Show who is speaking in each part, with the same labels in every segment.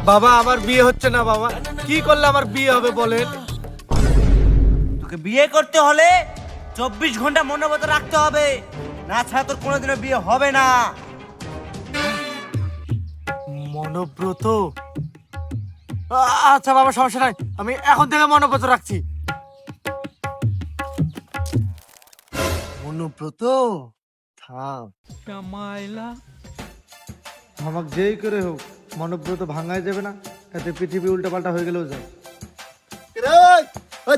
Speaker 1: বাবা আমার বিয়ে হচ্ছে না বাবা, কি করলে আমার বিয়ে হবে বলেন?
Speaker 2: তোকে বিয়ে করতে হলে 24 ঘন্টা মনোবত রাখতে হবে, না ছাড়া তোর কোনোদিনও বিয়ে হবে না।
Speaker 1: মনোব্রত? আচ্ছা বাবা, সমস্যা নাই, আমি এখন থেকে মনোব্রত রাখছি। মনোব্রত থাম, আমাকে যেই করে হোক মনোব্রত ভাঙাই যাবে না, এতে পৃথিবী উল্টাপাল্টা হয়ে গেলেও যায়।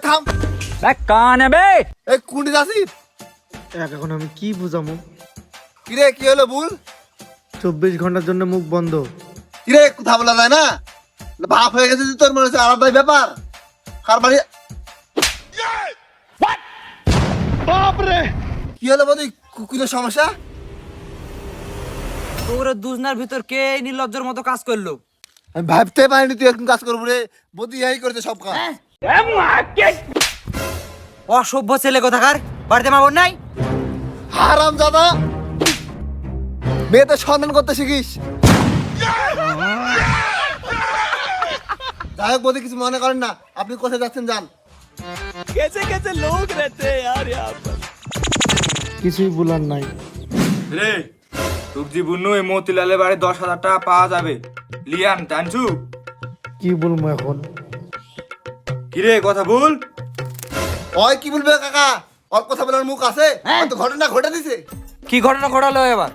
Speaker 3: থাম, কুন্ডি যাচ্ছিস?
Speaker 1: এখন আমি কি বুঝামো?
Speaker 3: কিরে কি হলো ভুল?
Speaker 1: 24 ঘন্টার জন্য মুখ বন্ধ।
Speaker 3: কিরে কথা বলা যায় না? ভাব হয়ে গেছে যে তোর মনে হচ্ছে আলাদাই ব্যাপার। কার বাড়ি? বাপরে, কি হলো বৌদি? কুকুরের সমস্যা?
Speaker 2: তোর দুজনার ভিতর কে এই নির্লজ্জের মতো কাজ করলো?
Speaker 3: আমি ভাবতে পারিনি তুই এরকম কাজ করবো রে। বৌদি এই করেছে সব কাজ।
Speaker 2: অসভ্য ছেলে কোথাকার, বাড়িতে মা বোন নাই?
Speaker 3: হারাম দাদা, মেয়েতে সন্ধান করতে শিখিস। যাই হোক বৌদি, কিছু মনে করেন না, আপনি কোথায় যাচ্ছেন যান।
Speaker 1: কিছুই বলার নাই।
Speaker 4: রে তুকজি বুনু এই মতিলালের বাড়ি 10,000 টাকা পাওয়া যাবে, লিয়ান টানছু?
Speaker 1: কি বলবো এখন?
Speaker 4: কিরে কথা বল।
Speaker 3: ওই কি বলবে কাকা, ওর কথা বলার মুখ আছে? ও তো ঘটনা ঘটে দিছে।
Speaker 2: কি ঘটনা ঘটালো এবার?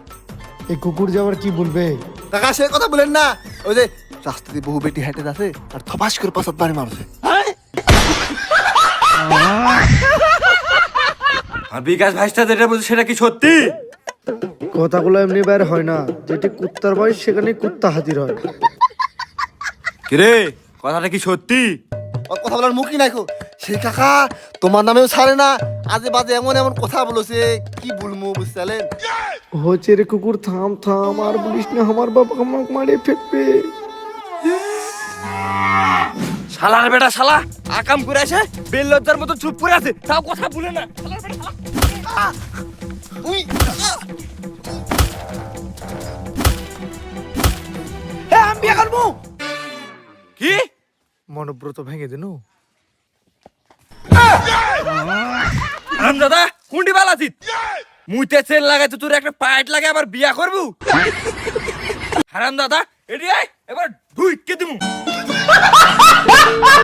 Speaker 1: এই কুকুর যাবার কি বলবে?
Speaker 3: কাকা সে কথা বলেন না, ওই যে রাস্তা দিয়ে বহু বেটি হেঁটে যাচ্ছে আর থপাস করে পাশাত বাড়ি মারছে।
Speaker 4: আর বিকাশ ভাইসটা যেটা বলছে সেটা কি সত্যি?
Speaker 1: কথাগুলো এমনি বাইরে হয় না, যেটি কুত্তার বয়স সেখানে কুত্তা হাজির হয়।
Speaker 4: কিরে কথাটা কি সত্যি?
Speaker 3: ওর কথা বলার মুখই নাই। সেই কাকা তোমার নামেও ছাড়ে না, আজে বাজে এমন এমন কথা বলেছে, কি বলবো বুঝতে?
Speaker 1: হচ্ছে রে কুকুর, থাম থাম, আর বলিস না, আমার বাবা আমাকে মারে ফেলবে।
Speaker 4: শালার বেটা শালা আকাম করে আসে, বেললজ্জার মতো চুপ করে আছে, তাও কথা বলে না।
Speaker 2: আমি বিয়ে করবো।
Speaker 4: কি
Speaker 1: মনোব্রত ভেঙে দিনু?
Speaker 4: দাদা কুন্ডি বালাছিস, মুইতে তেল লাগাইতে তোর একটা পাইট লাগে আবার বিয়া করবো? হারাম দাদা এটি এবার ঢুইকে দিমু।